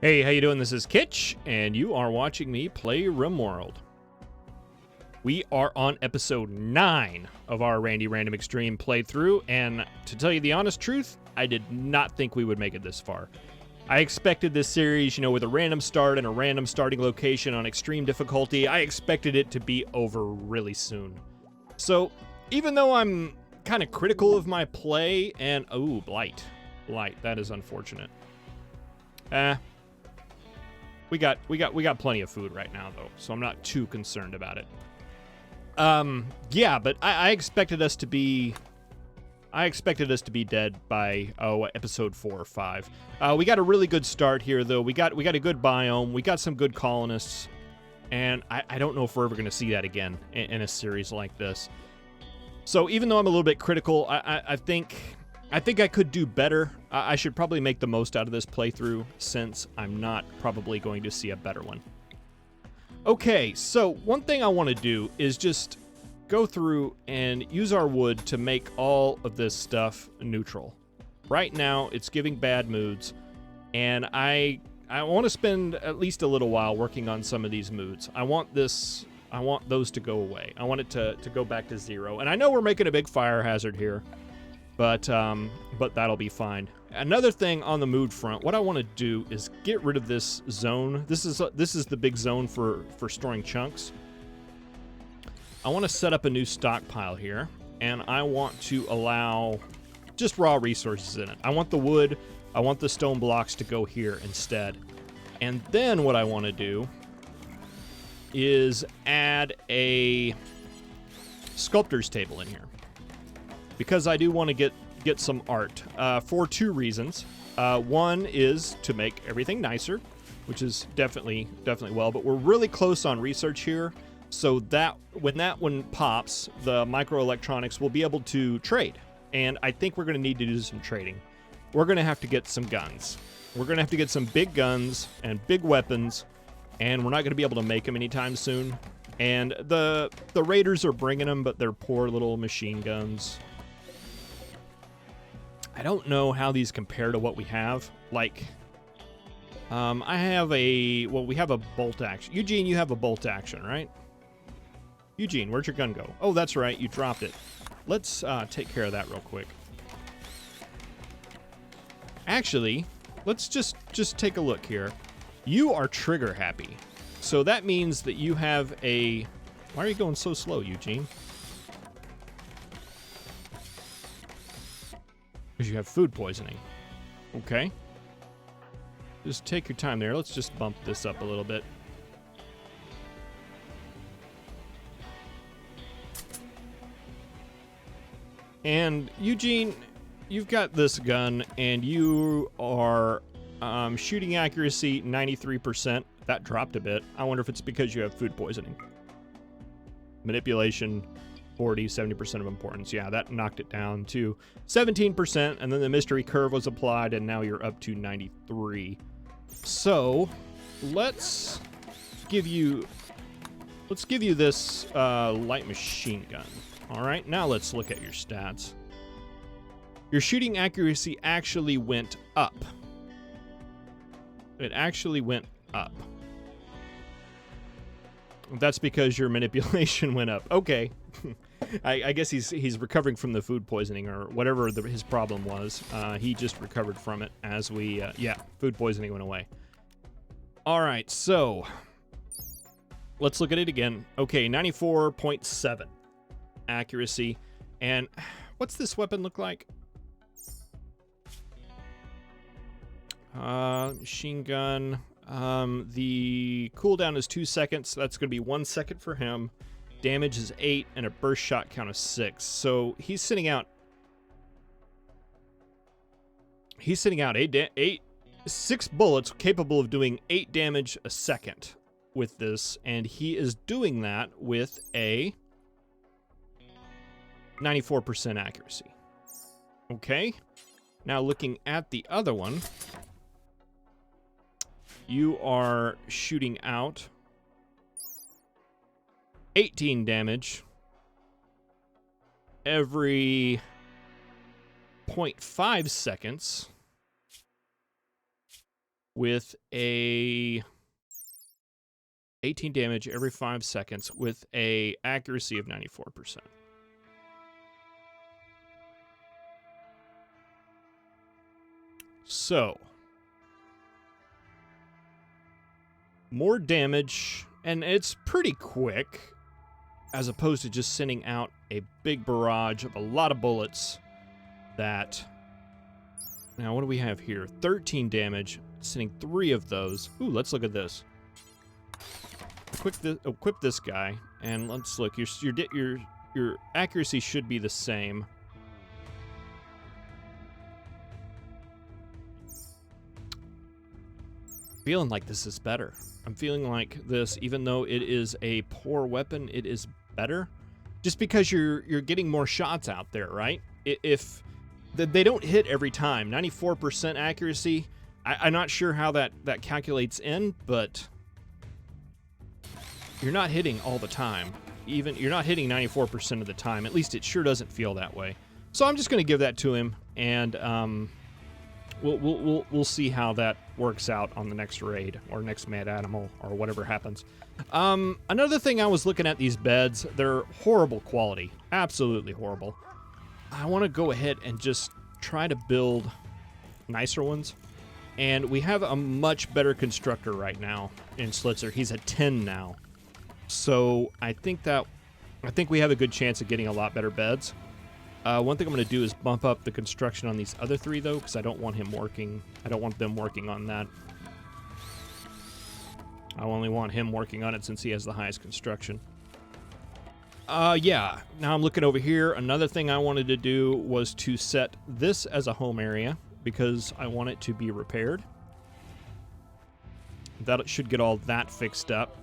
Hey, how you doing? This is Kitch, and you are watching me play Rimworld. We are on episode 9 of our Randy Random Extreme playthrough, and to tell you the honest truth, I did not think we would make it this far. I expected this series, with a random start and a random starting location on extreme difficulty, I expected it to be over really soon. So, even though I'm kind of critical of my play, and blight, that is unfortunate. We got plenty of food right now though, so I'm not too concerned about it. Yeah, but I expected us to be dead by episode 4 or 5. We got a really good start here though. We got a good biome. We got some good colonists, and I don't know if we're ever going to see that again in a series like this. So even though I'm a little bit critical, I think I could do better. I should probably make the most out of this playthrough since I'm not probably going to see a better one. Okay, so one thing I want to do is just go through and use our wood to make all of this stuff neutral. Right now, it's giving bad moods, and I want to spend at least a little while working on some of these moods. I want those to go away. I want it to go back to 0. And I know we're making a big fire hazard here, but that'll be fine. Another thing on the mood front, what I want to do is get rid of this zone. This is the big zone for storing chunks. I want to set up a new stockpile here, and I want to allow just raw resources in it. I want the wood, I want the stone blocks to go here instead. And then what I want to do is add a sculptor's table in here, because I do want to get some art for 2 reasons. One is to make everything nicer, which is definitely well, but we're really close on research here, so that when that one pops, the microelectronics will be able to trade, and I think we're going to need to do some trading. We're going to have to get some guns. We're going to have to get some big guns and big weapons, and we're not going to be able to make them anytime soon. And the raiders are bringing them, but they're poor little machine guns. I don't know how these compare to what we have. Like, we have a bolt action. Eugene, you have a bolt action, right? Eugene, where'd your gun go? Oh, that's right, you dropped it. Let's take care of that real quick. Actually, let's just take a look here. You are trigger happy. So that means that you have a... Why are you going so slow, Eugene? Because you have food poisoning. Okay. Just take your time there. Let's just bump this up a little bit. And Eugene, you've got this gun, and you are shooting accuracy 93%. That dropped a bit. I wonder if it's because you have food poisoning. Manipulation 40, 70% of importance. Yeah, that knocked it down to 17%, and then the mystery curve was applied, and now you're up to 93. So, let's give you this light machine gun. All right, now let's look at your stats. Your shooting accuracy actually went up. It actually went up. That's because your manipulation went up. Okay. I guess he's recovering from the food poisoning or whatever his problem was. He just recovered from it as we... food poisoning went away. All right, so... Let's look at it again. Okay, 94.7 accuracy. And what's this weapon look like? Machine gun. The cooldown is 2 seconds. That's going to be 1 second for him. Damage is 8, and a burst shot count of 6. So he's sending out 6 bullets capable of doing 8 damage a second with this, and he is doing that with a 94% accuracy. Okay. Now looking at the other one, you are shooting out 18 damage every 0.5 seconds with a 18 damage every 5 seconds with a accuracy of 94%. So, more damage, and it's pretty quick, as opposed to just sending out a big barrage of a lot of bullets that... Now, what do we have here? 13 damage, sending 3 of those. Ooh, let's look at this. Equip this guy, and let's look. Your accuracy should be the same. Feeling like this is better. I'm feeling like this, even though it is a poor weapon, it is better. Just because you're getting more shots out there, right? If they don't hit every time, 94% accuracy. I'm not sure how that calculates in, but you're not hitting all the time. Even you're not hitting 94% of the time. At least it sure doesn't feel that way. So I'm just going to give that to him, and we'll see how that works out on the next raid or next mad animal or whatever happens. Another thing, I was looking at these beds. They're horrible quality, absolutely horrible. I want to go ahead and just try to build nicer ones. And we have a much better constructor right now in Slitzer. He's a 10 now. So I think we have a good chance of getting a lot better beds. One thing I'm going to do is bump up the construction on these other 3, though, because I don't want them working on that. I only want him working on it since he has the highest construction. Yeah, now I'm looking over here. Another thing I wanted to do was to set this as a home area, because I want it to be repaired. That should get all that fixed up.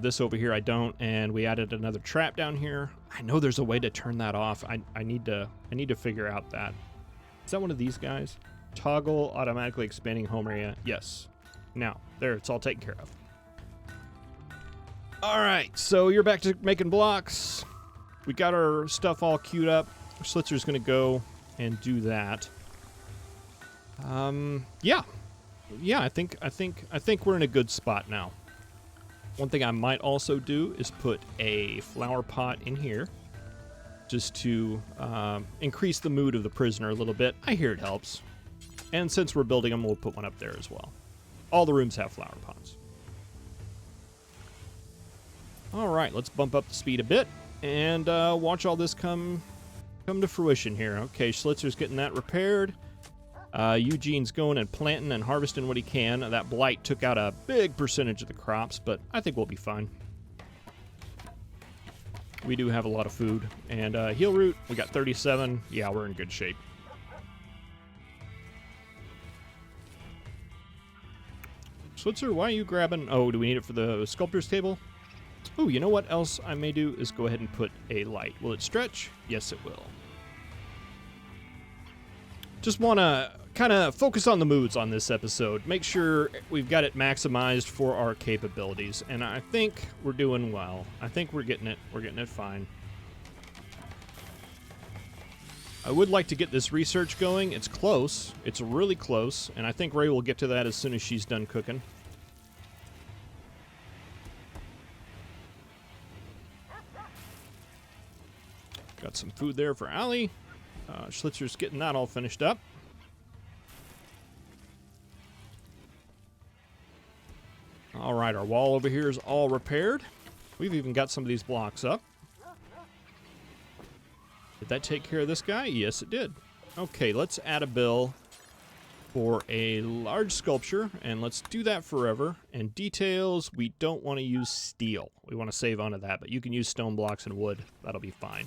This over here I don't, and we added another trap down here. I know there's a way to turn that off. I need to figure out that. Is that one of these guys? Toggle automatically expanding home area. Yes. Now, there, it's all taken care of. All right, so you're back to making blocks. We got our stuff all queued up. Slitzer's gonna go and do that. Yeah, I think we're in a good spot now. One thing I might also do is put a flower pot in here, just to increase the mood of the prisoner a little bit. I hear it helps. And since we're building them, we'll put one up there as well. All the rooms have flower pots. All right, let's bump up the speed a bit and watch all this come to fruition here. Okay, Schlitzer's getting that repaired. Eugene's going and planting and harvesting what he can. That blight took out a big percentage of the crops, but I think we'll be fine. We do have a lot of food. And heal root, we got 37. Yeah, we're in good shape. Schlitzer, why are you grabbing... Oh, do we need it for the sculptor's table? Oh, you know what else I may do is go ahead and put a light. Will it stretch? Yes, it will. Just want to kind of focus on the moods on this episode. Make sure we've got it maximized for our capabilities. And I think we're doing well. I think we're getting it. We're getting it fine. I would like to get this research going. It's close. It's really close. And I think Ray will get to that as soon as she's done cooking. Got some food there for Allie. Schlitzer's getting that all finished up. All right, our wall over here is all repaired. We've even got some of these blocks up. Did that take care of this guy? Yes, it did. Okay, let's add a bill for a large sculpture, and let's do that forever. And details, we don't want to use steel. We want to save onto that, but you can use stone blocks and wood. That'll be fine.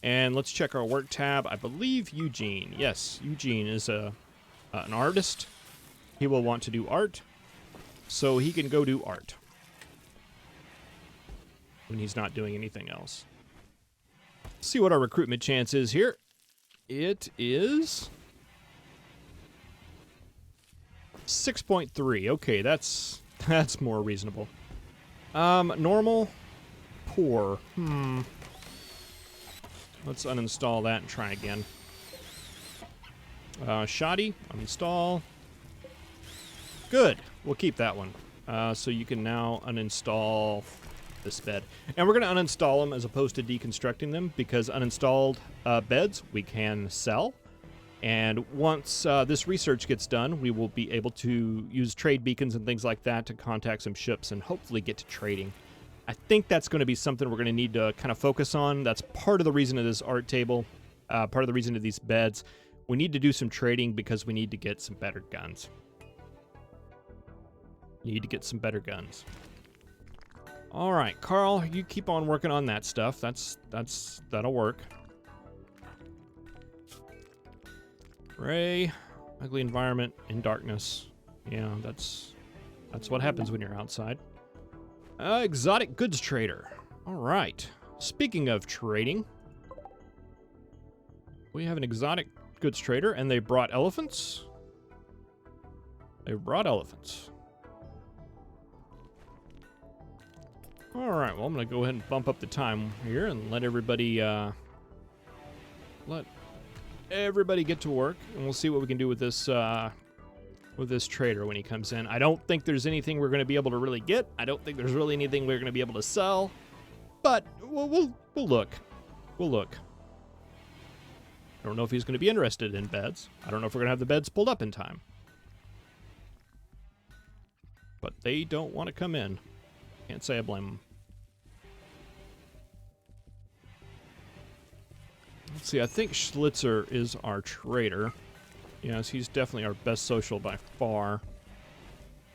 And let's check our work tab. I believe Eugene. Yes, Eugene is an artist. He will want to do art, so he can go do art when he's not doing anything else. Let's see what our recruitment chance is here. It is 6.3. Okay, that's more reasonable. Normal, poor. Let's uninstall that and try again. Shoddy, uninstall. Good. We'll keep that one. So you can now uninstall this bed. And we're going to uninstall them as opposed to deconstructing them, because uninstalled beds we can sell. And once this research gets done, we will be able to use trade beacons and things like that to contact some ships and hopefully get to trading. I think that's going to be something we're going to need to kind of focus on. That's part of the reason of this art table, part of the reason of these beds. We need to do some trading because we need to get some better guns. Need to get some better guns. All right, Carl, you keep on working on that stuff. That'll work. Ray, ugly environment in darkness. Yeah, that's what happens when you're outside. Exotic goods trader. All right. Speaking of trading, we have an exotic goods trader, and they brought elephants. They brought elephants. All right. Well, I'm gonna go ahead and bump up the time here and let everybody get to work, and we'll see what we can do with this trader when he comes in. I don't think there's anything we're going to be able to really get. I don't think there's really anything we're going to be able to sell, but we'll look. We'll look. I don't know if he's going to be interested in beds. I don't know if we're going to have the beds pulled up in time. But they don't want to come in. Can't say I blame them. Let's see, I think Schlitzer is our trader. Yes, he's definitely our best social by far.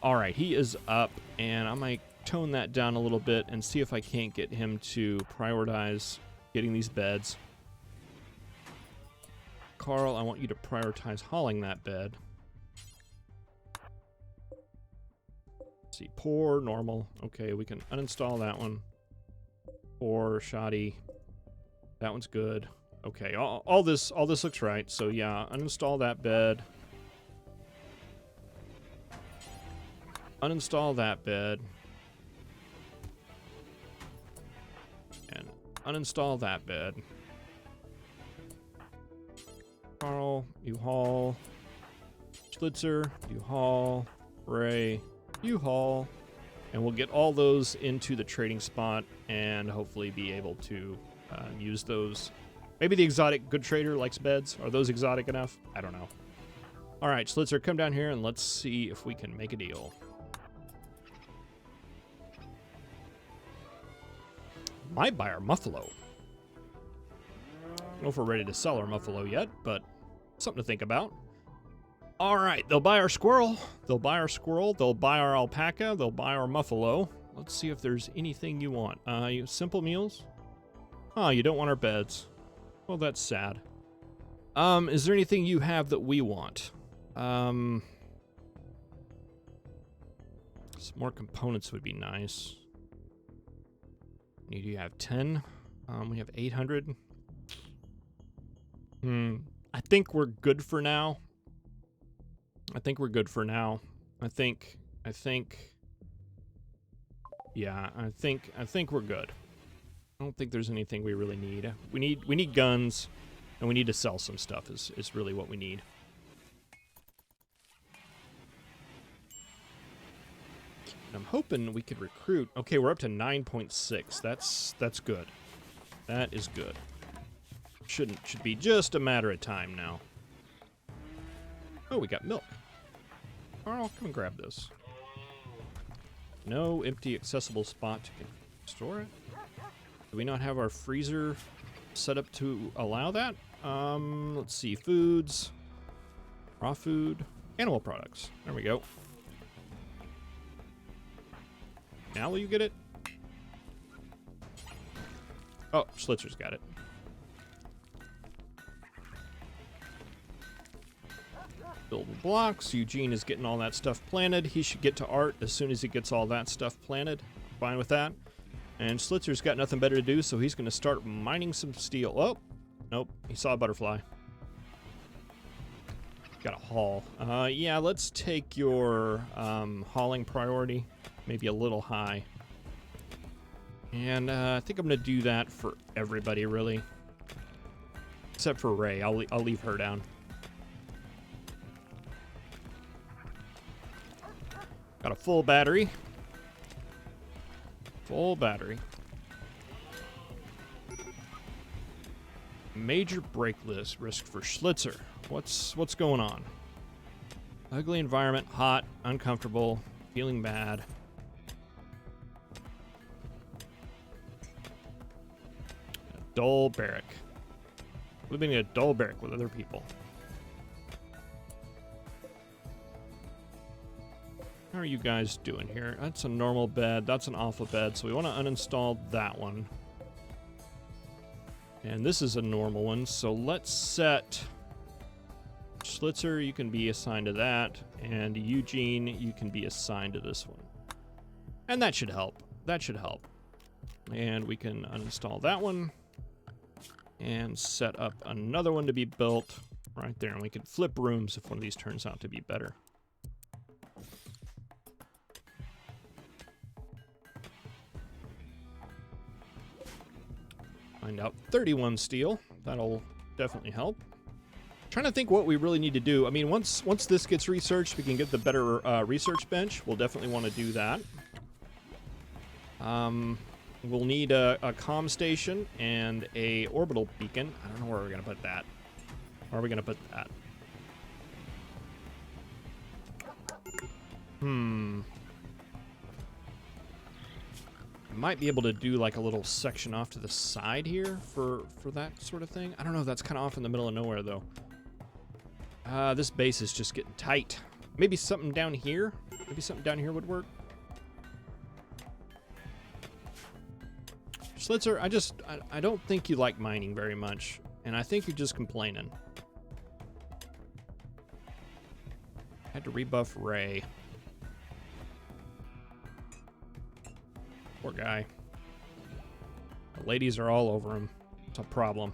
All right, he is up, and I might tone that down a little bit and see if I can't get him to prioritize getting these beds. Carl, I want you to prioritize hauling that bed. Let's see, poor, normal. Okay, we can uninstall that one. Poor, shoddy. That one's good. Okay, all this looks right. So yeah, uninstall that bed. Uninstall that bed. And uninstall that bed. Carl, you haul. Schlitzer, you haul. Ray, you haul. And we'll get all those into the trading spot and hopefully be able to use those. Maybe the exotic good trader likes beds. Are those exotic enough? I don't know. All right, Schlitzer, come down here and let's see if we can make a deal. Might buy our Muffalo. I don't know if we're ready to sell our Muffalo yet, but something to think about. All right, they'll buy our squirrel. They'll buy our squirrel. They'll buy our alpaca. They'll buy our Muffalo. Let's see if there's anything you want. Simple meals? Oh, you don't want our beds. Well, that's sad. Is there anything you have that we want? Some more components would be nice. You have 10. We have 800. I think we're good for now. I think we're good for now. I think we're good. I don't think there's anything we really need. We need guns, and we need to sell some stuff is really what we need. And I'm hoping we could recruit. Okay, we're up to 9.6. That's good. That is good. Should be just a matter of time now. Oh, we got milk. Carl, come and grab this. No empty accessible spot to store it. Do we not have our freezer set up to allow that? Let's see. Foods. Raw food. Animal products. There we go. Now will you get it? Oh, Schlitzer's got it. Building blocks. Eugene is getting all that stuff planted. He should get to art as soon as he gets all that stuff planted. Fine with that. And Schlitzer's got nothing better to do, so he's going to start mining some steel. Oh, nope. He saw a butterfly. Got a haul. Yeah, let's take your hauling priority. Maybe a little high. And I think I'm going to do that for everybody, really. Except for Ray. I'll leave her down. Got a full battery. Full battery. Major break list risk for Schlitzer. What's going on? Ugly environment, hot, uncomfortable, feeling bad. A dull barrack. Living in a dull barrack with other people. How are you guys doing here? That's a normal bed. That's an alpha bed. So we want to uninstall that one. And this is a normal one. So let's set Schlitzer, you can be assigned to that. And Eugene, you can be assigned to this one. And that should help. That should help. And we can uninstall that one. And set up another one to be built right there. And we can flip rooms if one of these turns out to be better. Find out 31 steel. That'll definitely help. Trying to think what we really need to do. I mean, once this gets researched, we can get the better research bench. We'll definitely want to do that. We'll need a comm station and a orbital beacon. I don't know where we're going to put that. Where are we going to put that? Might be able to do like a little section off to the side here for that sort of thing. I don't know. That's kind of off in the middle of nowhere, though. This base is just getting tight. Maybe something down here? Maybe something down here would work. Schlitzer, I don't think you like mining very much. And I think you're just complaining. Had to rebuff Ray. Poor guy. The ladies are all over him. It's a problem.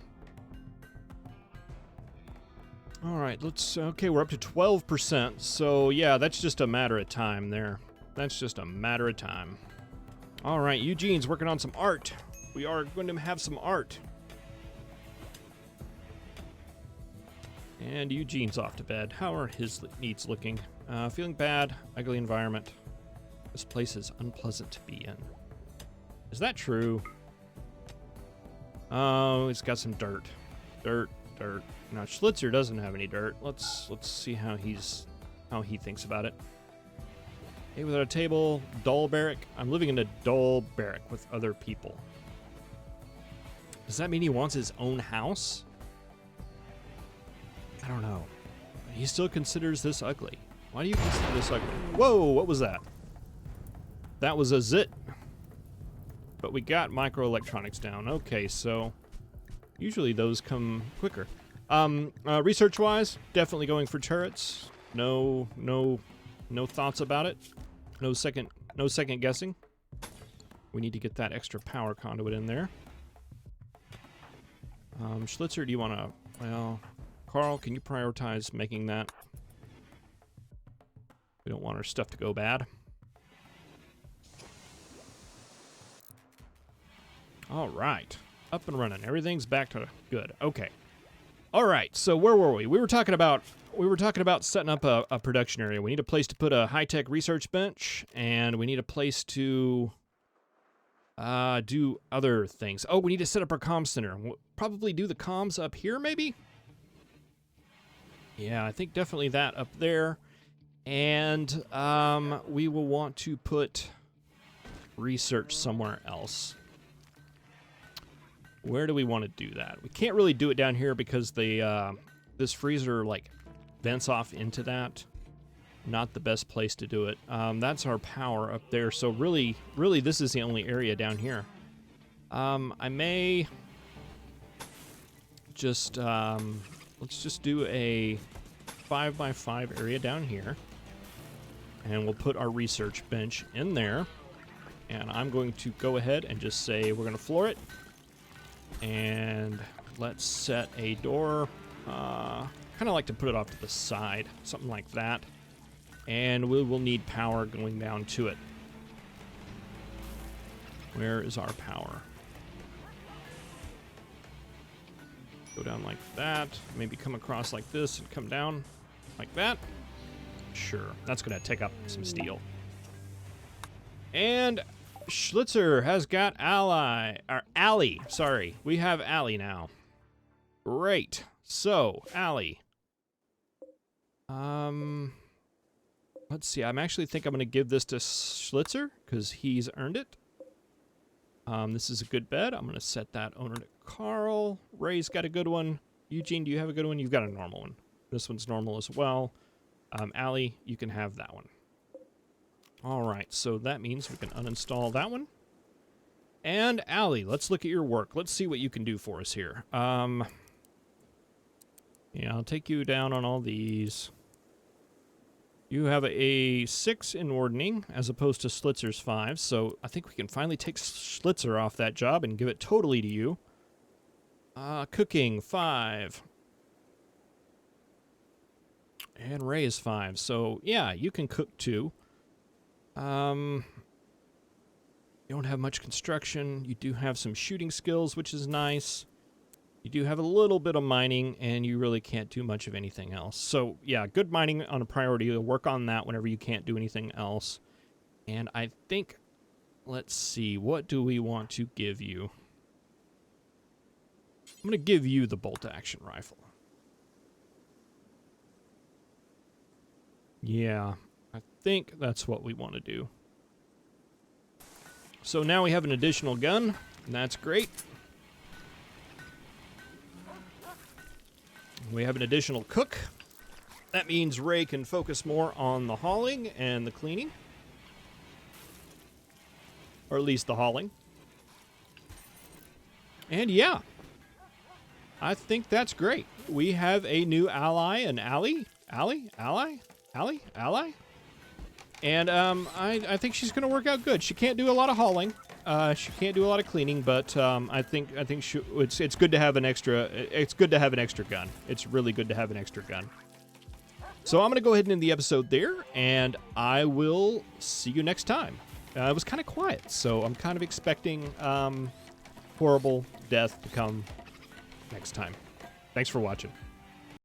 All right, okay, we're up to 12%. So yeah, that's just a matter of time there. That's just a matter of time. All right, Eugene's working on some art. We are going to have some art. And Eugene's off to bed. How are his needs looking? Feeling bad, ugly environment. This place is unpleasant to be in. Is that true? Oh, it's got some dirt. Dirt. Now Schlitzer doesn't have any dirt. Let's see how he thinks about it. Hey, without a table, dull barrack. I'm living in a dull barrack with other people. Does that mean he wants his own house? I don't know. He still considers this ugly. Why do you consider this ugly? Whoa, what was that? That was a zit. But we got microelectronics down. Okay, so usually those come quicker. Research-wise, definitely going for turrets. No thoughts about it. No second guessing. We need to get that extra power conduit in there. Schlitzer, do you want to? Well, Carl, can you prioritize making that? We don't want our stuff to go bad. All right, up and running. Everything's back to good. Okay. All right. So where were we? We were talking about setting up a production area. We need a place to put a high-tech research bench, and we need a place to do other things. Oh, we need to set up our comm center. We'll probably do the comms up here, maybe. Yeah, I think definitely that up there. And we will want to put research somewhere else. Where do we want to do that? We can't really do it down here because this freezer like vents off into that. Not the best place to do it. That's our power up there. So really, this is the only area down here. I may just let's just do a 5x5 area down here, and we'll put our research bench in there. And I'm going to go ahead and just say we're going to floor it. And let's set a door. Kind of like to put it off to the side, something like that. And we will need power going down to it. Where is our power? Go down like that. Maybe come across like this and come down like that. Sure, that's going to take up some steel. And Schlitzer has got Allie. Sorry, we have Allie now. Great. So, Allie. Let's see. I'm actually think I'm going to give this to Schlitzer because he's earned it. This is a good bet. I'm going to set that owner to Carl. Ray's got a good one. Eugene, do you have a good one? You've got a normal one. This one's normal as well. Allie, you can have that one. All right, so that means we can uninstall that one. And Allie, let's look at your work. Let's see what you can do for us here. Yeah, I'll take you down on all these. You have a 6 in ordening as opposed to Schlitzer's 5, so I think we can finally take Schlitzer off that job and give it totally to you. Cooking, 5. And Ray is 5, so yeah, you can cook too. You don't have much construction. You do have some shooting skills, which is nice. You do have a little bit of mining, and you really can't do much of anything else. So, yeah, good mining on a priority. You'll work on that whenever you can't do anything else. And I think, let's see, what do we want to give you? I'm going to give you the bolt-action rifle. Yeah, I think that's what we want to do. So now we have an additional gun, and that's great. We have an additional cook. That means Ray can focus more on the hauling and the cleaning. Or at least the hauling. And yeah, I think that's great. We have a new ally, an ally. And I think she's going to work out good. She can't do a lot of hauling. She can't do a lot of cleaning, but I think it's good to have an extra. It's good to have an extra gun. It's really good to have an extra gun. So I'm going to go ahead and end the episode there, and I will see you next time. It was kind of quiet, so I'm kind of expecting horrible death to come next time. Thanks for watching.